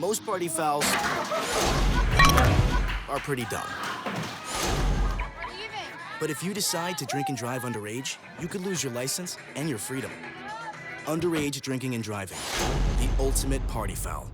Most party fouls are pretty dumb. But if you decide to drink and drive underage, you could lose your license and your freedom. Underage drinking and driving, the ultimate party foul.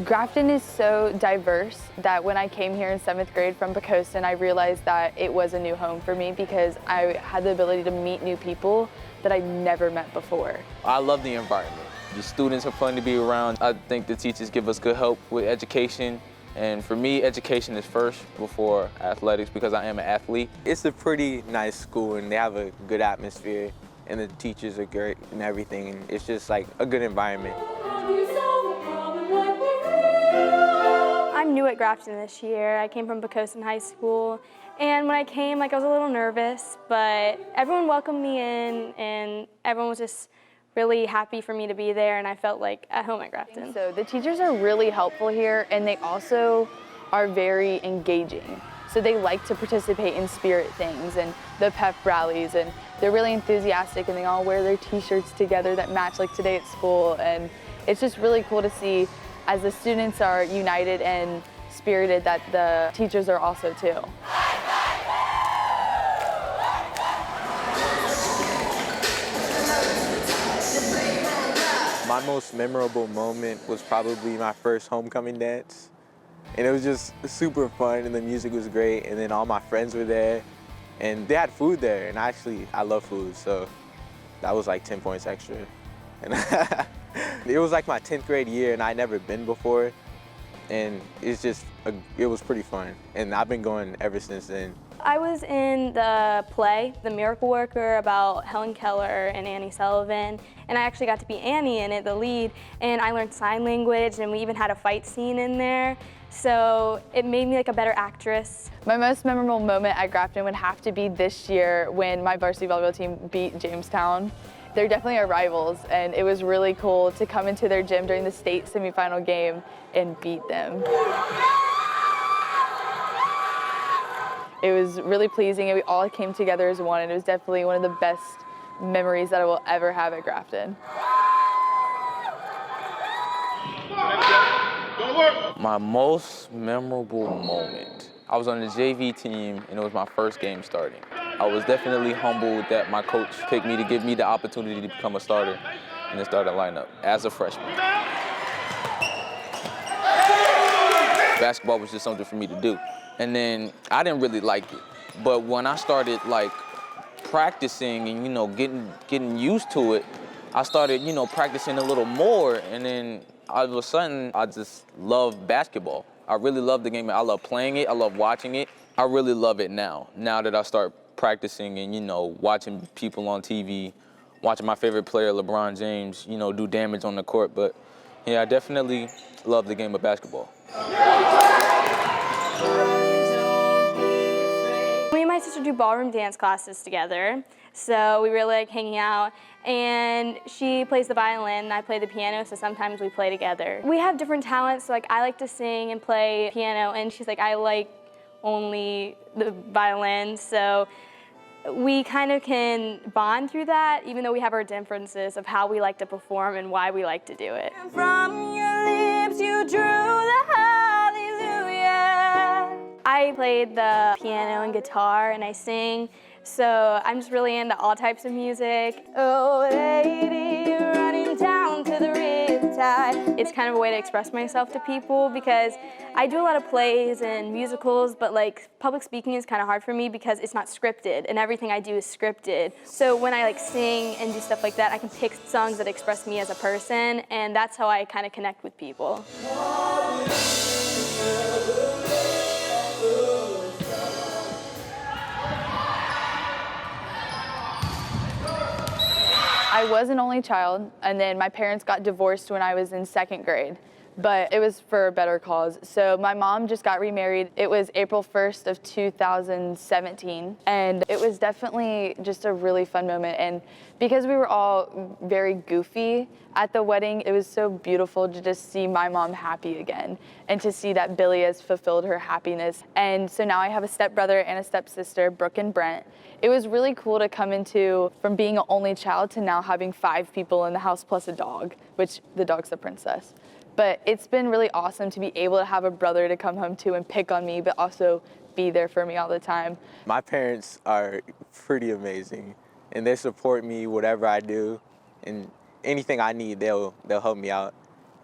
Grafton is so diverse that when I came here in 7th grade from Grafton, I realized that it was a new home for me because I had the ability to meet new people that I never met before. I love the environment. The students are fun to be around. I think the teachers give us good help with education. And for me, education is first before athletics because I am an athlete. It's a pretty nice school and they have a good atmosphere and the teachers are great and everything. And it's just like a good environment. I'm new at Grafton this year. I came from Grafton High School, and when I came, I was a little nervous, but everyone welcomed me in, and everyone was just really happy for me to be there, and I felt like at home at Grafton. So the teachers are really helpful here, and they also are very engaging. So they like to participate in spirit things and the pep rallies, and they're really enthusiastic, and they all wear their t-shirts together that match like today at school, and it's just really cool to see as the students are united and spirited that the teachers are also too. My most memorable moment was probably my first homecoming dance. And it was just super fun and the music was great and then all my friends were there and they had food there and I love food, so that was like 10 points extra. And it was like my 10th grade year and I'd never been before and it was pretty fun and I've been going ever since then. I was in the play, The Miracle Worker, about Helen Keller and Annie Sullivan, and I actually got to be Annie in it, the lead, and I learned sign language and we even had a fight scene in there, so it made me like a better actress. My most memorable moment at Grafton would have to be this year when my varsity volleyball team beat Jamestown. They're definitely our rivals, and it was really cool to come into their gym during the state semifinal game and beat them. It was really pleasing, and we all came together as one, and it was definitely one of the best memories that I will ever have at Grafton. My most memorable moment, I was on the JV team and it was my first game starting. I was definitely humbled that my coach picked me to give me the opportunity to become a starter in the starting lineup as a freshman. Basketball was just something for me to do. And then I didn't really like it. But when I started like practicing and, you know, getting used to it, I started, you know, practicing a little more, and then all of a sudden, I just love basketball. I really love the game. I love playing it. I love watching it. I really love it now that I start practicing and, you know, watching people on TV, watching my favorite player, LeBron James, you know, do damage on the court. But, yeah, I definitely love the game of basketball. Me and my sister do ballroom dance classes together, so we really like hanging out. And she plays the violin and I play the piano, so sometimes we play together. We have different talents, so like I like to sing and play piano, and she's like, I like only the violin, so we kind of can bond through that, even though we have our differences of how we like to perform and why we like to do it. From your lips you drew the hallelujah. I played the piano and guitar and I sing, so I'm just really into all types of music. Oh, lady, running down to the riptide. It's kind of a way to express myself to people because I do a lot of plays and musicals, but like public speaking is kind of hard for me because it's not scripted and everything I do is scripted. So when I like sing and do stuff like that, I can pick songs that express me as a person, and that's how I kind of connect with people. I was an only child, and then my parents got divorced when I was in 2nd grade. but it was for a better cause. So my mom just got remarried. It was April 1st of 2017, and it was definitely just a really fun moment. And because we were all very goofy at the wedding, it was so beautiful to just see my mom happy again and to see that Billy has fulfilled her happiness. And so now I have a stepbrother and a stepsister, Brooke and Brent. It was really cool to come into from being an only child to now having 5 people in the house plus a dog, which the dog's the princess. But it's been really awesome to be able to have a brother to come home to and pick on me, but also be there for me all the time. My parents are pretty amazing, and they support me whatever I do, and anything I need, they'll help me out.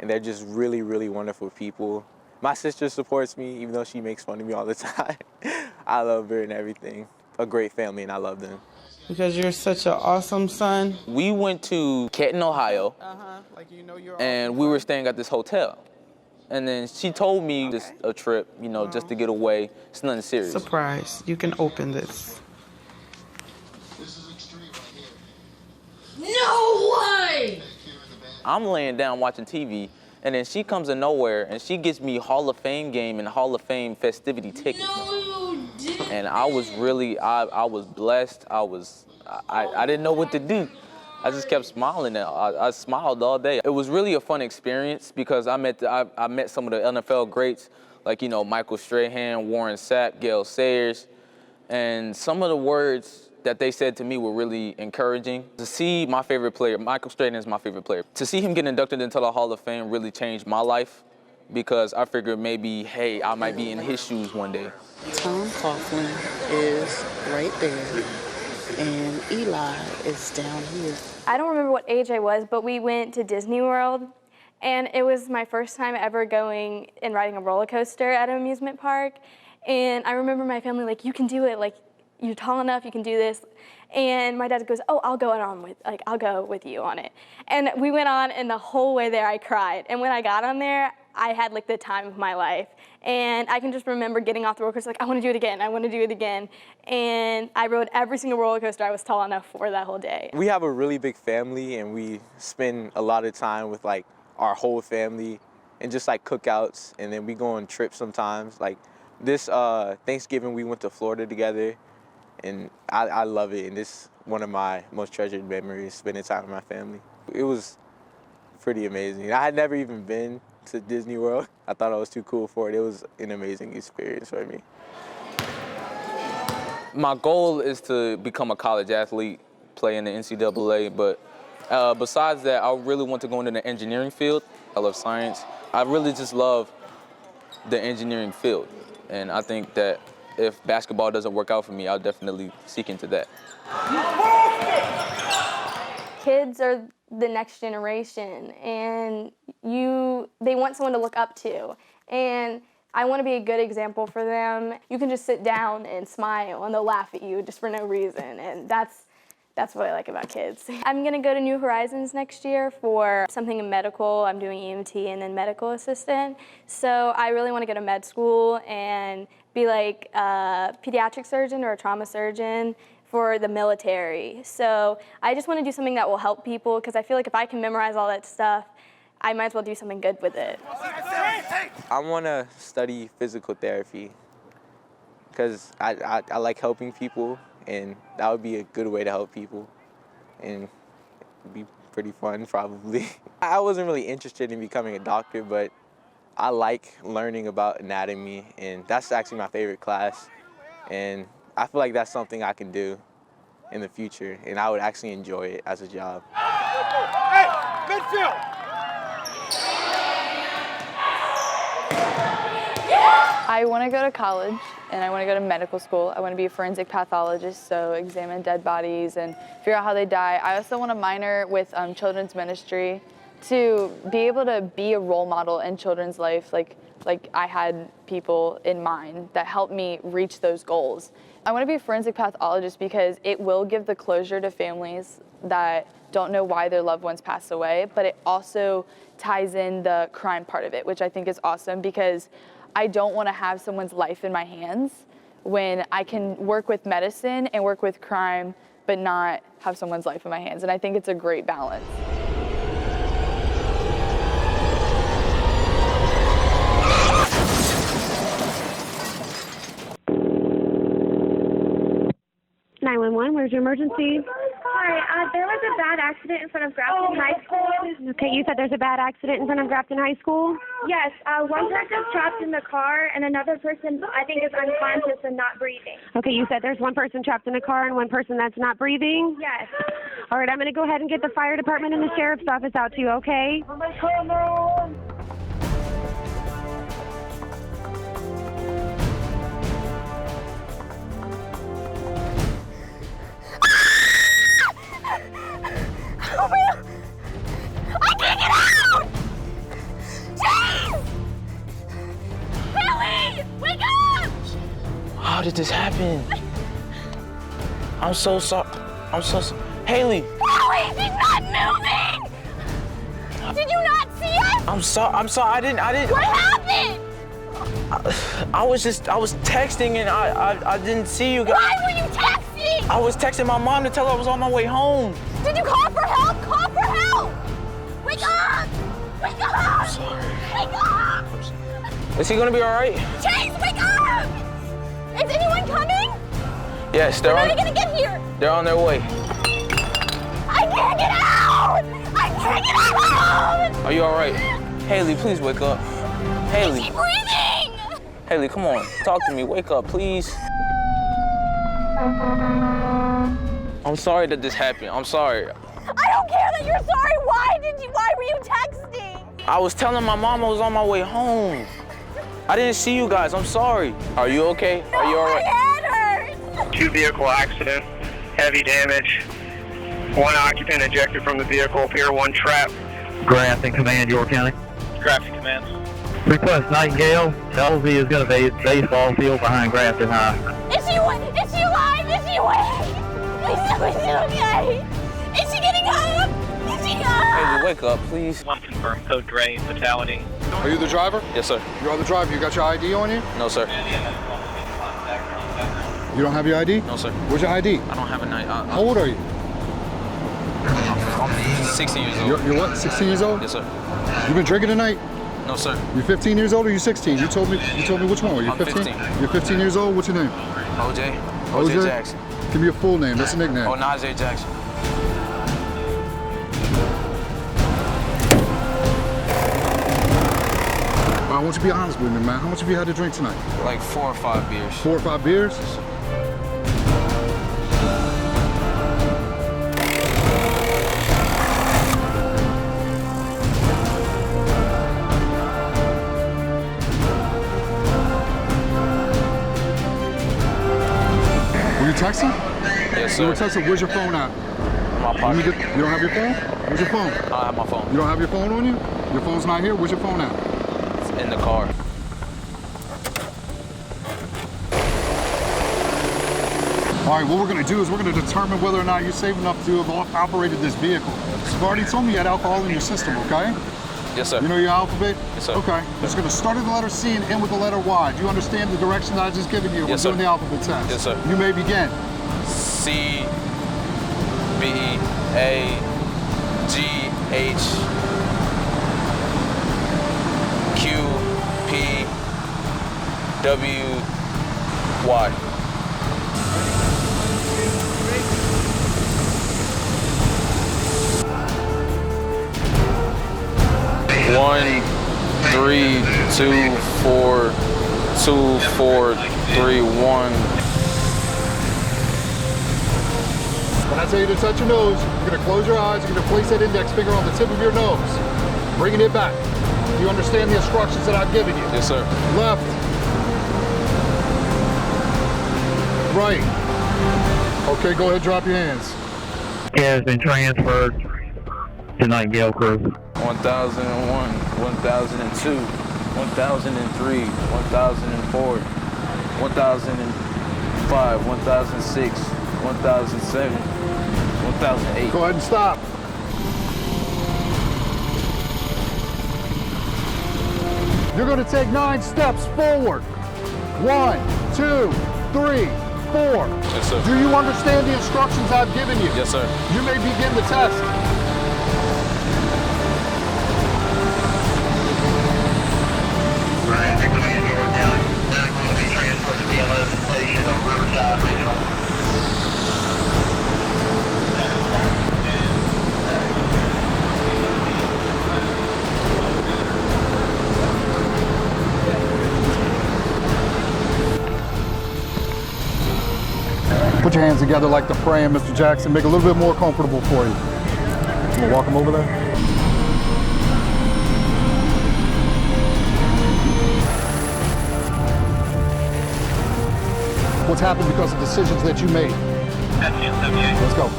And they're just really, really wonderful people. My sister supports me, even though she makes fun of me all the time. I love her and everything. A great family, and I love them. Because you're such an awesome son. We went to Canton, Ohio, Like you know you're and we were staying at this hotel. And then she told me this a trip, you know, just to get away. It's nothing serious. Surprise. You can open this. No way! I'm laying down watching TV, and then she comes in nowhere, and she gets me Hall of Fame game and Hall of Fame festivity tickets. No, you didn't. And I was really, I was blessed. I didn't know what to do. I just kept smiling. I smiled all day. It was really a fun experience because I met some of the NFL greats, like, you know, Michael Strahan, Warren Sapp, Gale Sayers, and some of the words that they said to me were really encouraging. To see my favorite player, Michael Strahan is my favorite player, to see him get inducted into the Hall of Fame really changed my life because I figured maybe, hey, I might be in his shoes one day. Tom Coughlin is right there, and Eli is down here. I don't remember what age I was, but we went to Disney World, and it was my first time ever going and riding a roller coaster at an amusement park. And I remember my family like, you can do it, like, you're tall enough, you can do this. And my dad goes, oh, I'll go with you on it. And we went on, and the whole way there I cried. And when I got on there, I had like the time of my life. And I can just remember getting off the roller coaster like, I want to do it again, I want to do it again. And I rode every single roller coaster I was tall enough for that whole day. We have a really big family, and we spend a lot of time with like our whole family and just like cookouts, and then we go on trips sometimes. Like this Thanksgiving, we went to Florida together, and I love it, and this is one of my most treasured memories, spending time with my family. It was pretty amazing. I had never even been to Disney World. I thought I was too cool for it. It was an amazing experience for me. My goal is to become a college athlete, play in the NCAA, but besides that, I really want to go into the engineering field. I love science. I really just love the engineering field, and I think that if basketball doesn't work out for me, I'll definitely seek into that. Kids are the next generation, and they want someone to look up to. And I want to be a good example for them. You can just sit down and smile, and they'll laugh at you just for no reason, and that's what I like about kids. I'm gonna go to New Horizons next year for something in medical. I'm doing EMT and then medical assistant. So I really want to go to med school and be like a pediatric surgeon or a trauma surgeon for the military. So I just want to do something that will help people, because I feel like if I can memorize all that stuff, I might as well do something good with it. I want to study physical therapy because I like helping people, and that would be a good way to help people, and it'd be pretty fun probably. I wasn't really interested in becoming a doctor, but I like learning about anatomy, and that's actually my favorite class, and I feel like that's something I can do in the future, and I would actually enjoy it as a job. Hey, midfield! I want to go to college, and I want to go to medical school. I want to be a forensic pathologist, so examine dead bodies and figure out how they die. I also want to minor with children's ministry to be able to be a role model in children's life, like I had people in mind that helped me reach those goals. I want to be a forensic pathologist because it will give the closure to families that don't know why their loved ones passed away, but it also ties in the crime part of it, which I think is awesome, because I don't want to have someone's life in my hands when I can work with medicine and work with crime, but not have someone's life in my hands. And I think it's a great balance. 911. Where's your emergency? Hi, there was a bad accident in front of Grafton High School. Okay, you said there's a bad accident in front of Grafton High School? Yes, one person's trapped in the car and another person I think is unconscious and not breathing. Okay, you said there's one person trapped in a car and one person that's not breathing? Yes. All right, I'm going to go ahead and get the fire department and the sheriff's office out to you, okay? I can't get out! Chase! Haley! Wake up! How did this happen? I'm so sorry. I'm so sorry. Haley! Haley, she's not moving! Did you not see us? I'm sorry. I didn't. What happened? I was texting and I didn't see you guys. Why were you texting? I was texting my mom to tell her I was on my way home. Did you call for help? Call for help! Wake up! Wake up! I'm sorry. Wake up! Is he gonna be all right? Chase, wake up! Is anyone coming? Yes, When are they gonna get here? They're on their way. I can't get out! I can't get out! Are you all right? Haley, please wake up. Haley. Is she breathing? Haley, come on. Talk to me. Wake up, please. I'm sorry that this happened. I'm sorry. I don't care that you're sorry. Why were you texting? I was telling my mom I was on my way home. I didn't see you guys. I'm sorry. Are you okay? Are you all right? My head hurts. 2-vehicle accident, heavy damage. 1 occupant ejected from the vehicle, Pier 1 trap. Grafton Command, York County. Grafton Command. Request Nightingale. LV is going to be at baseball field behind Grafton High. Is she alive? Is she awake? Is she okay? Is she getting up? Is she up? Haley, wake up, please. One confirmed, code gray, fatality. Are you the driver? Yes, sir. You are the driver. You got your ID on you? No, sir. You don't have your ID? No, sir. Where's your ID? I don't have a night. How old are you? I'm 16 years old. You're what, 16 years old? Yes, sir. You been drinking tonight? No, sir. You're 15 years old or you 16? You told me which one. Were you I'm 15? 15. You're 15 years old? What's your name? OJ. OJ Jackson. Give me your full name. That's a nickname. Oh, Najee Jackson. I want you to be honest with me, man. How much have you had to drink tonight? Like 4 or 5 beers. 4 or 5 beers? Were you texting? Yes, You were sir. texting. Where's your phone at? My pocket. You don't have your phone? Where's your phone? I have my phone. You don't have your phone on you? Your phone's not here? Where's your phone at? It's in the car. All right, what we're gonna do is we're gonna determine whether or not you're safe enough to have operated this vehicle. You've already told me you had alcohol in your system, okay? Yes, sir. You know your alphabet? Yes, sir. Okay. It's gonna start with the letter C and end with the letter Y. Do you understand the direction that I just given you? Yes, We're doing sir. the alphabet test. Yes, sir. You may begin. C, B, A, G, H, Q, P, W, Y. One, 3, 2, 4, 2, 4, 3, 1. When I tell you to touch your nose, you're gonna close your eyes, you're gonna place that index finger on the tip of your nose, bringing it back. Do you understand the instructions that I've given you? Yes, sir. Left. Right. Okay, go ahead, drop your hands. Has been transferred to Nightingale crew. 1001, 1002, 1003, 1004, 1005, 1006, 1007, 1008. Go ahead and stop. You're going to take 9 steps forward. 1, 2, 3, 4. Yes, sir. Do you understand the instructions I've given you? Yes, sir. You may begin the test. hands together like they're praying, Mr. Jackson. Make it a little bit more comfortable for you. I'm gonna walk him over there. What's happened because of decisions that you made? Let's go.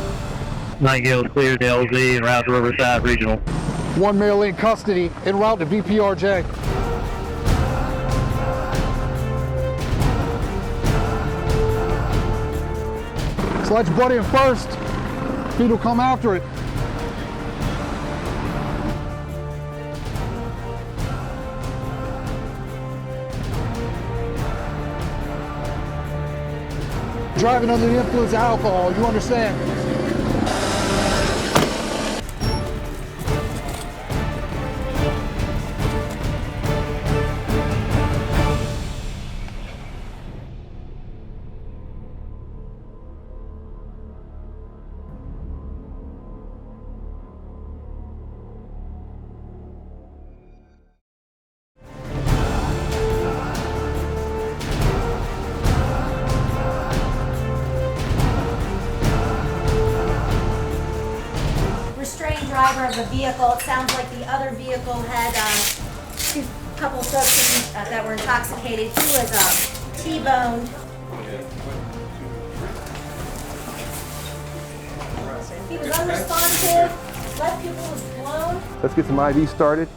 Nightingale is cleared to LZ and route to Riverside Regional. One male in custody, en route to VPRJ. So let your buddy in first. Feet will come after it. Driving under the influence of alcohol, you understand? Restrained driver of the vehicle. It sounds like the other vehicle had a couple of folks that were intoxicated. He was T-boned. He was unresponsive. Left pupil was blown. Let's get some IV started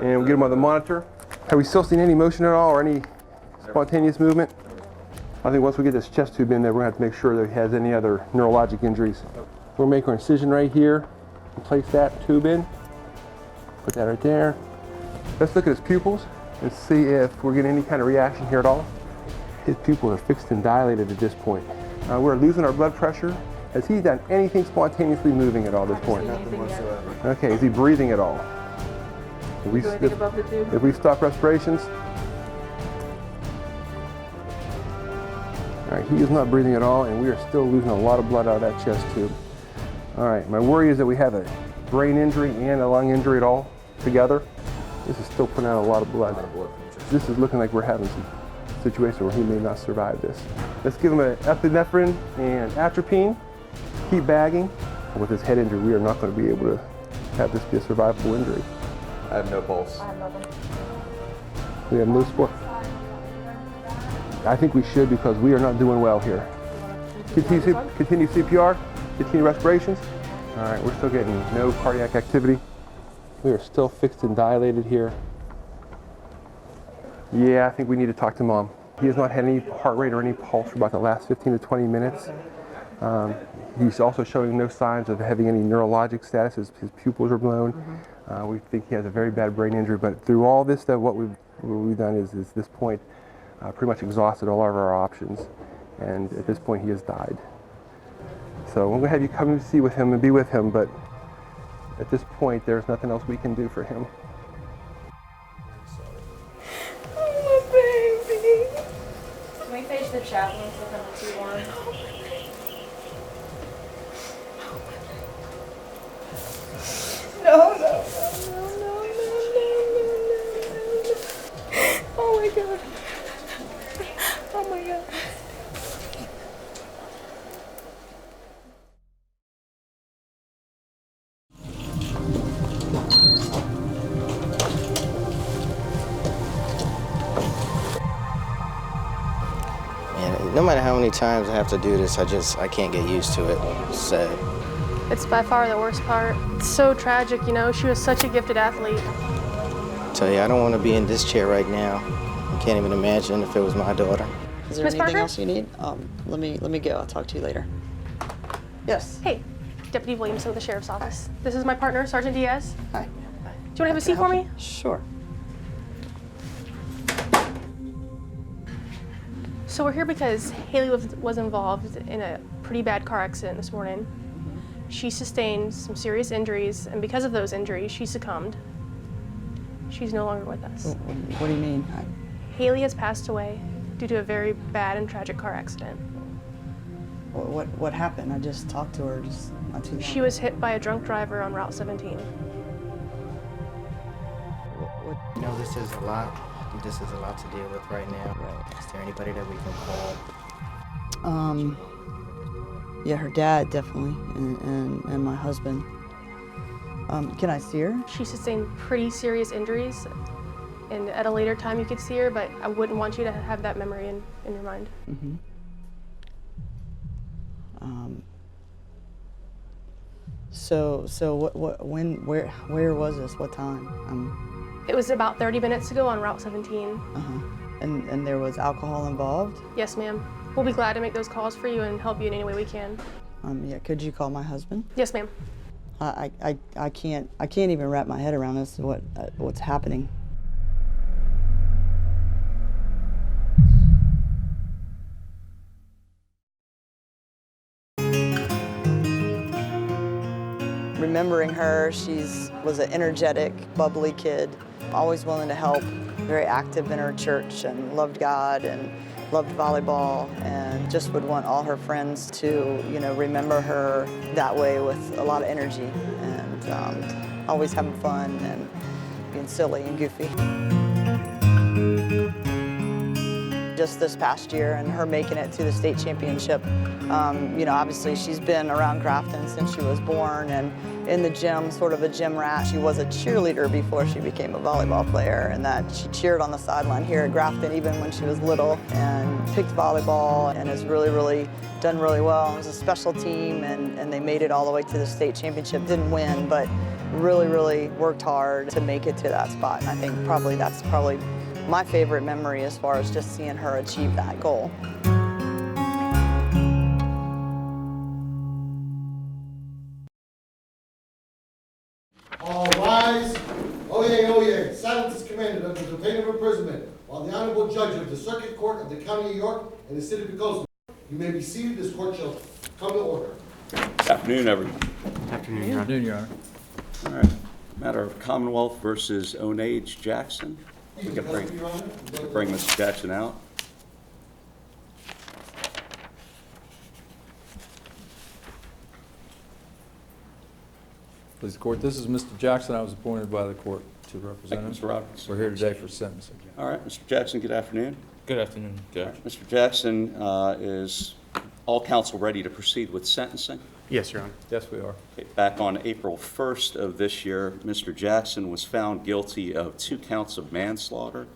and we'll get him on the monitor. Have we still seen any motion at all or any spontaneous movement? I think once we get this chest tube in there, we're going to have to make sure that he has any other neurologic injuries. We'll make our incision right here and place that tube in. Put that right there. Let's look at his pupils and see if we're getting any kind of reaction here at all. His pupils are fixed and dilated at this point. We're losing our blood pressure. Has he done anything spontaneously moving at all at this point? Nothing whatsoever. Okay, is he breathing at all? If we stop respirations? All right, he is not breathing at all, and we are still losing a lot of blood out of that chest tube. All right, my worry is that we have a brain injury and a lung injury at all together. This is still putting out a lot of blood. This is looking like we're having some situation where he may not survive this. Let's give him an epinephrine and atropine. Keep bagging. With his head injury, we are not going to be able to have this be a survivable injury. I have no pulse. We have no support. I think we should because we are not doing well here. Continue CPR, continue respirations. All right, we're still getting no cardiac activity. We are still fixed and dilated here. Yeah, I think we need to talk to Mom. He has not had any heart rate or any pulse for about the last 15 to 20 minutes. He's also showing no signs of having any neurologic status. His pupils are blown. We think he has a very bad brain injury, but through all this stuff, what we've done is at this point pretty much exhausted all of our options, and at this point he has died. So I'm going to have you come and see with him and be with him, but at this point there's nothing else we can do for him. Oh, baby. Can we face the chaplain with him if you want? No. Oh my God. Oh my God. Man, no matter how many times I have to do this, I can't get used to it. It's sad. It's by far the worst part. It's so tragic, you know. She was such a gifted athlete. I tell you, I don't want to be in this chair right now. I can't even imagine if it was my daughter. Is there anything else you need? Let me go. I'll talk to you later. Yes. Hey, Deputy Williamson with the Sheriff's Office. This is my partner, Sergeant Diaz. Hi. Do you want to have a seat for me? Sure. So we're here because Haley was involved in a pretty bad car accident this morning. She sustained some serious injuries, and because of those injuries, she succumbed. She's no longer with us. What do you mean? Haley has passed away due to a very bad and tragic car accident. What happened? I just talked to her just not too long. She was hit by a drunk driver on Route 17. You know, this is a lot. This is a lot to deal with right now. Right. Is there anybody that we can call? Yeah, her dad definitely, and my husband. Can I see her? She sustained pretty serious injuries, and at a later time you could see her, but I wouldn't want you to have that memory in your mind. Mm-hmm. Where was this? What time? It was about 30 minutes ago on Route 17. Uh-huh. And there was alcohol involved? Yes, ma'am. We'll be glad to make those calls for you and help you in any way we can. Yeah, could you call my husband? Yes, ma'am. I can't even wrap my head around this, what's happening. Remembering her, she was an energetic, bubbly kid, always willing to help, very active in her church and loved God and loved volleyball and just would want all her friends to, remember her that way with a lot of energy and always having fun and being silly and goofy. Just this past year and her making it to the state championship, obviously she's been around Grafton since she was born and in the gym, sort of a gym rat. She was a cheerleader before she became a volleyball player, and that she cheered on the sideline here at Grafton even when she was little and picked volleyball and has really done really well. It was a special team and they made it all the way to the state championship. Didn't win, but really worked hard to make it to that spot. And I think that's probably my favorite memory as far as just seeing her achieve that goal. All rise. Oyez. Silence is commanded under the pain of imprisonment while the Honorable Judge of the Circuit Court of the County of York and the City of Pecosa. You may be seated. This court shall come to order. Good afternoon, everyone. Afternoon, Your Honor. Afternoon, Your Honor. All right. Matter of Commonwealth versus Onage Jackson. We can bring Mr. Jackson out. Please, the court. This is Mr. Jackson. I was appointed by the court to represent him. Mr. Roberts. We're here today for sentencing. All right, Mr. Jackson, good afternoon. Good afternoon, Judge. Right, Mr. Jackson, is all counsel ready to proceed with sentencing? Yes, Your Honor. Yes, we are. Okay, back on April 1st of this year, Mr. Jackson was found guilty of 2 counts of manslaughter,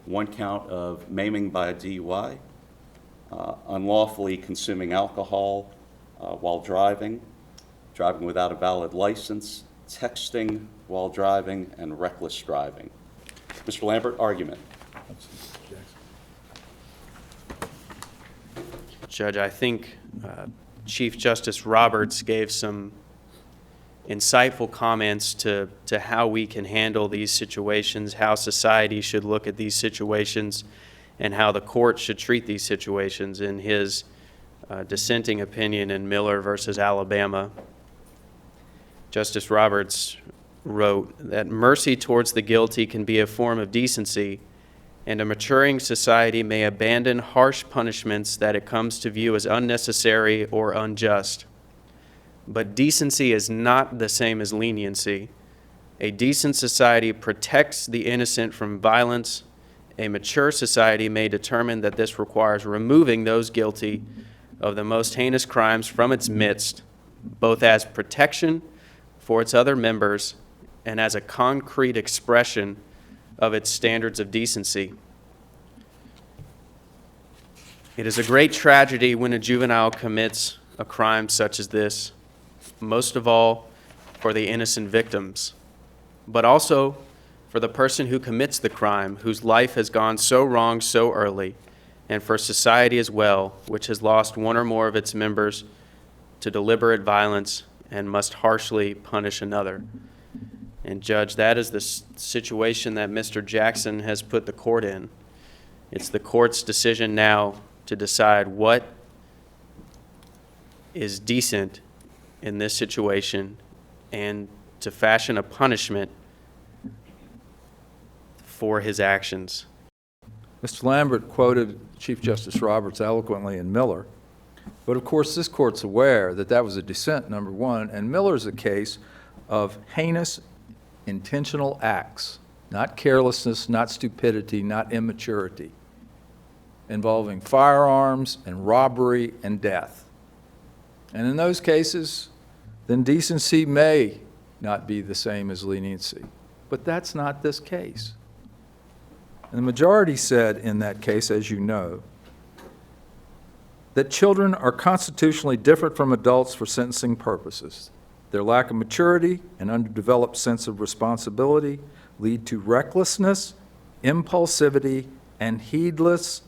1 count of maiming by a DUI, unlawfully consuming alcohol while driving without a valid license, texting while driving, and reckless driving. Mr. Lambert, argument. Judge, I think Chief Justice Roberts gave some insightful comments to how we can handle these situations, how society should look at these situations, and how the court should treat these situations in his dissenting opinion in Miller versus Alabama. Justice Roberts wrote that mercy towards the guilty can be a form of decency, and a maturing society may abandon harsh punishments that it comes to view as unnecessary or unjust. But decency is not the same as leniency. A decent society protects the innocent from violence. A mature society may determine that this requires removing those guilty of the most heinous crimes from its midst, both as protection for its other members and as a concrete expression of its standards of decency. It is a great tragedy when a juvenile commits a crime such as this, most of all for the innocent victims, but also for the person who commits the crime, whose life has gone so wrong so early, and for society as well, which has lost 1 or more of its members to deliberate violence and must harshly punish another. And Judge, that is the situation that Mr. Jackson has put the court in. It's the court's decision now to decide what is decent in this situation and to fashion a punishment for his actions. Mr. Lambert quoted Chief Justice Roberts eloquently in Miller, but of course this court's aware that that was a dissent, number one, and Miller's a case of heinous intentional acts, not carelessness, not stupidity, not immaturity, involving firearms and robbery and death. And in those cases, then decency may not be the same as leniency. But that's not this case. And the majority said in that case, as you know, that children are constitutionally different from adults for sentencing purposes. Their lack of maturity and underdeveloped sense of responsibility lead to recklessness, impulsivity, and heedless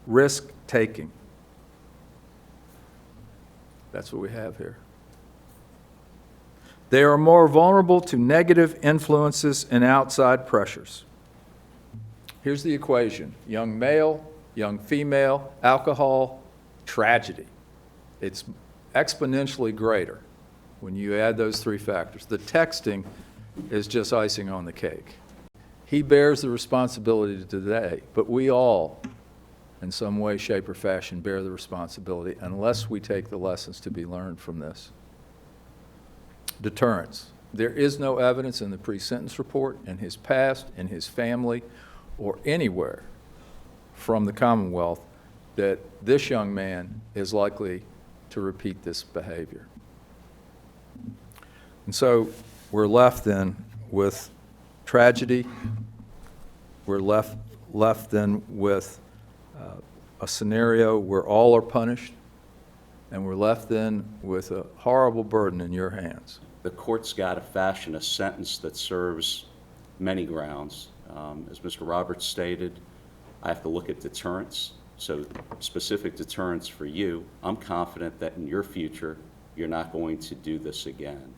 risk-taking. That's what we have here. They are more vulnerable to negative influences and outside pressures. Here's the equation: young male, young female, alcohol, tragedy. It's exponentially greater when you add those three factors. The texting is just icing on the cake. He bears the responsibility today, but we all, in some way, shape, or fashion, bear the responsibility unless we take the lessons to be learned from this. Deterrence. There is no evidence in the pre-sentence report, in his past, in his family, or anywhere from the Commonwealth that this young man is likely to repeat this behavior. And so we're left then with tragedy. We're left then with a scenario where all are punished, and we're left then with a horrible burden in your hands. The court's got to fashion a sentence that serves many grounds. As Mr. Roberts stated, I have to look at deterrence. So specific deterrence for you. I'm confident that in your future, you're not going to do this again.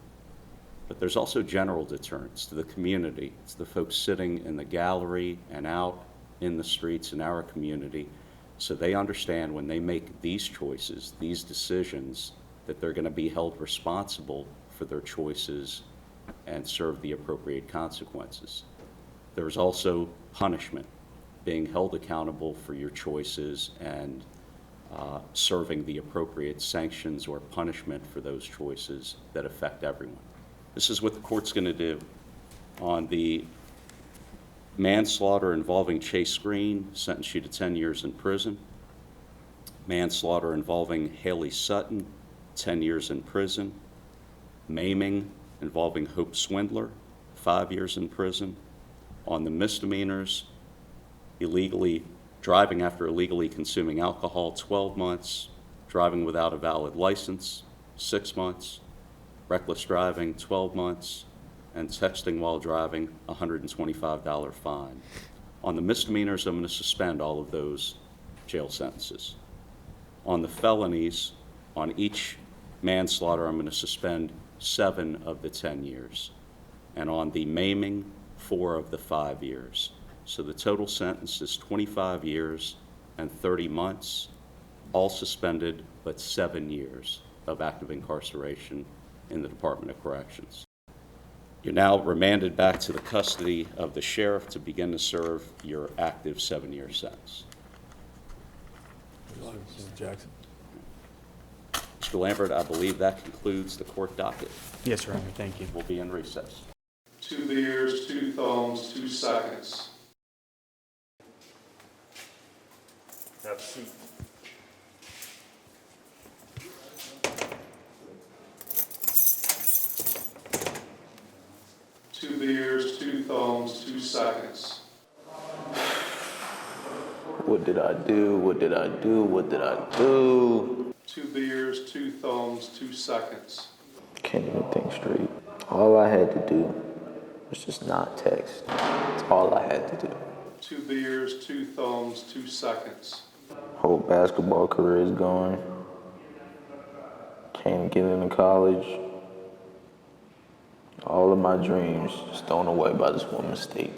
But there's also general deterrence to the community. It's the folks sitting in the gallery and out in the streets in our community, so they understand when they make these choices, these decisions, that they're going to be held responsible for their choices and serve the appropriate consequences. There's also punishment, being held accountable for your choices and serving the appropriate sanctions or punishment for those choices that affect everyone. This is what the court's going to do. On the manslaughter involving Chase Green, sentence you to 10 years in prison. Manslaughter involving Haley Sutton, 10 years in prison. Maiming involving Hope Swindler, 5 years in prison. On the misdemeanors, illegally driving after illegally consuming alcohol, 12 months. Driving without a valid license, 6 months. Reckless driving, 12 months. And texting while driving, $125 fine. On the misdemeanors, I'm going to suspend all of those jail sentences. On the felonies, on each manslaughter, I'm going to suspend 7 of the 10 years. And on the maiming, 4 of the 5 years. So the total sentence is 25 years and 30 months, all suspended, but 7 years of active incarceration in the Department of Corrections. You're now remanded back to the custody of the sheriff to begin to serve your active 7-year sentence. Jackson. Mr. Lambert, I believe that concludes the court docket. Yes, Your Honor. Thank you. We'll be in recess. 2 beers, 2 thumbs, 2 seconds. Have a seat. Two beers, 2 thumbs, 2 seconds. What did I do? What did I do? What did I do? 2 beers, 2 thumbs, 2 seconds. Can't even think straight. All I had to do was just not text. That's all I had to do. 2 beers, 2 thumbs, 2 seconds. Whole basketball career is gone. Can't get into college. All of my dreams just thrown away by this one mistake.